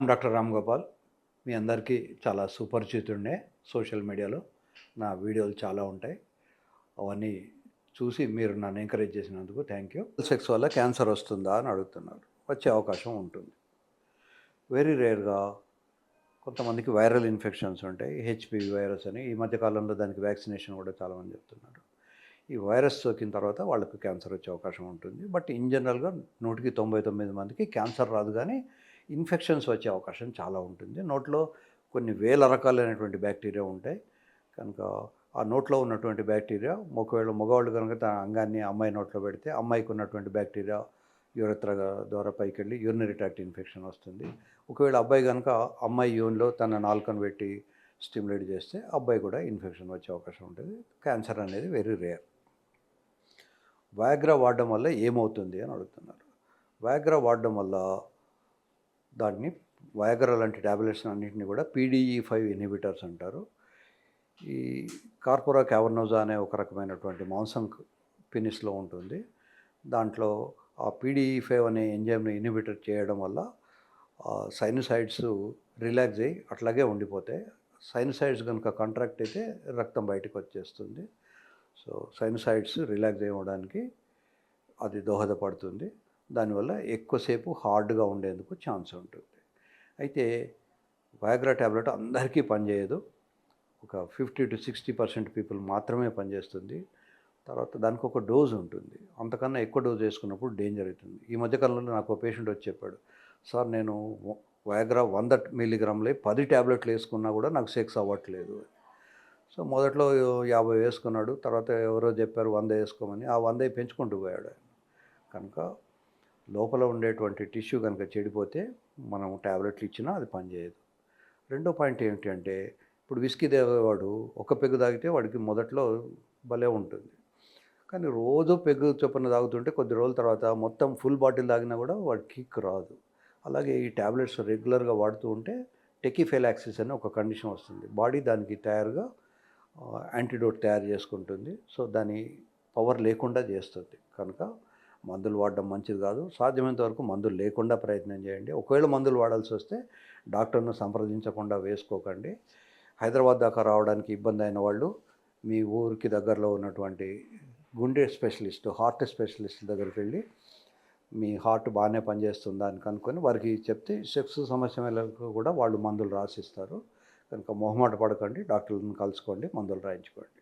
Doctor Ram Gopal. మీ అందరికీ చాలా సుపరిచితుడినే social మీడియాలో. నా వీడియోలు చాలా ఉంటాయి. అవన్నీ చూసి మీరు నన్ను ఎంకరేజ్ చేసినందుకు థ్యాంక్ యూ. సెక్స్ వల్ల క్యాన్సర్ వస్తుందా అని అడుగుతున్నారు. వచ్చే అవకాశం ఉంటుంది. వెరీ రేర్‌గా కొంతమందికి వైరల్ ఇన్ఫెక్షన్స్ ఉంటాయి. హెచ్‌పివి వైరస్ అని. ఈ మధ్య కాలంలో దానికి వ్యాక్సినేషన్ కూడా చాలామంది చెప్తున్నారు. ఈ వైరస్ సోకిన తర్వాత వాళ్ళకి క్యాన్సర్ వచ్చే అవకాశం ఉంటుంది. బట్ ఇన్ జనరల్‌గా 100కి 99 మందికి క్యాన్సర్ రాదు గానీ, ఇన్ఫెక్షన్స్ వచ్చే అవకాశం చాలా ఉంటుంది. నోట్లో కొన్ని వేల రకాలైనటువంటి బ్యాక్టీరియా ఉంటాయి. కనుక ఆ నోట్లో ఉన్నటువంటి బ్యాక్టీరియా ఒకవేళ మగవాళ్ళు గనుక తన అంగాన్ని అమ్మాయి నోట్లో పెడితే, అమ్మాయికి ఉన్నటువంటి బ్యాక్టీరియా యూరెత్రా ద్వారా పైకెళ్ళి యూరినరీ ట్రాక్ట్ ఇన్ఫెక్షన్ వస్తుంది. ఒకవేళ అబ్బాయి గనుక అమ్మాయి యూరిన్‌లో తన నాలుకను పెట్టి స్టిమ్యులేట్ చేస్తే, అబ్బాయి కూడా ఇన్ఫెక్షన్ వచ్చే అవకాశం ఉంటుంది. క్యాన్సర్ అనేది వెరీ రేర్. వయాగ్రా వాడడం వల్ల ఏమవుతుంది అని అడుగుతున్నారు. వయాగ్రా వాడడం వల్ల దాన్ని వయాగ్రా లాంటి టాబ్లెట్స్ అన్నింటినీ కూడా PDE5 ఇన్హిబిటర్స్ అంటారు. ఈ కార్పోరా క్యావర్నోజా అనే ఒక రకమైనటువంటి మాంసం పెనిస్లో ఉంటుంది. దాంట్లో ఆ PDE5 అనే ఎంజైమ్‌ని ఇన్హిబిటర్ చేయడం వల్ల సైనసైడ్స్ రిలాక్స్ అయ్యి అట్లాగే ఉండిపోతాయి. సైనసైడ్స్ కనుక కాంట్రాక్ట్ అయితే రక్తం బయటకు వచ్చేస్తుంది. సో సైనసైడ్స్ రిలాక్స్ అవ్వడానికి అది దోహదపడుతుంది. దానివల్ల ఎక్కువసేపు హార్డ్‌గా ఉండేందుకు ఛాన్స్ ఉంటుంది. అయితే వయాగ్రా టాబ్లెట్ అందరికీ పనిచేయదు. ఒక 50-60% పీపుల్ మాత్రమే పనిచేస్తుంది. తర్వాత దానికి ఒక డోస్ ఉంటుంది. అంతకన్నా ఎక్కువ డోస్ వేసుకున్నప్పుడు డేంజర్ అవుతుంది. ఈ మధ్య కాలంలో నాకు ఒక పేషెంట్ వచ్చి చెప్పాడు, సార్ నేను వయాగ్రా 100 మిల్లీగ్రాములే 10 టాబ్లెట్లు వేసుకున్నా కూడా నాకు సెక్స్ అవ్వట్లేదు. సో మొదట్లో 50 వేసుకున్నాడు. తర్వాత ఎవరో చెప్పారు 100 వేసుకోమని. ఆ 100 పెంచుకుంటూ పోయాడు ఆయన. కనుక లోపల ఉండేటువంటి టిష్యూ కనుక చెడిపోతే మనం టాబ్లెట్లు ఇచ్చినా అది పనిచేయదు. రెండో పాయింట్ ఏమిటంటే, ఇప్పుడు విస్కీ తాగేవాడు ఒక పెగ్గు తాగితే వాడికి మొదట్లో భలే ఉంటుంది. కానీ రోజు పెగ్గు చొప్పున తాగుతుంటే కొద్ది రోజుల తర్వాత మొత్తం ఫుల్ బాటిల్ తాగినా కూడా వాడికి కిక్ రాదు. అలాగే ఈ టాబ్లెట్స్ రెగ్యులర్గా వాడుతూ ఉంటే టెకిఫెలాక్సిస్ అని ఒక కండిషన్ వస్తుంది. బాడీ దానికి తయారుగా యాంటీడోట్ తయారు చేసుకుంటుంది. సో దాని పవర్ లేకుండా చేస్తుంది. కనుక మందులు వాడడం మంచిది కాదు. సాధ్యమైనంత వరకు మందులు లేకుండా ప్రయత్నం చేయండి. ఒకవేళ మందులు వాడాల్సి వస్తే డాక్టర్ను సంప్రదించకుండా వేసుకోకండి. హైదరాబాద్ దాకా రావడానికి ఇబ్బంది అయిన వాళ్ళు మీ ఊరికి దగ్గరలో ఉన్నటువంటి గుండె స్పెషలిస్ట్, హార్ట్ స్పెషలిస్ట్ దగ్గరికి వెళ్ళి మీ హార్ట్ బాగానే పనిచేస్తుందా అని కనుక్కొని వారికి చెప్తే సెక్స్ సమస్యలకు కూడా వాళ్ళు మందులు రాసిస్తారు. కనుక మొహమాట పడకండి, డాక్టర్లను కలుసుకోండి, మందులు రాయించుకోండి.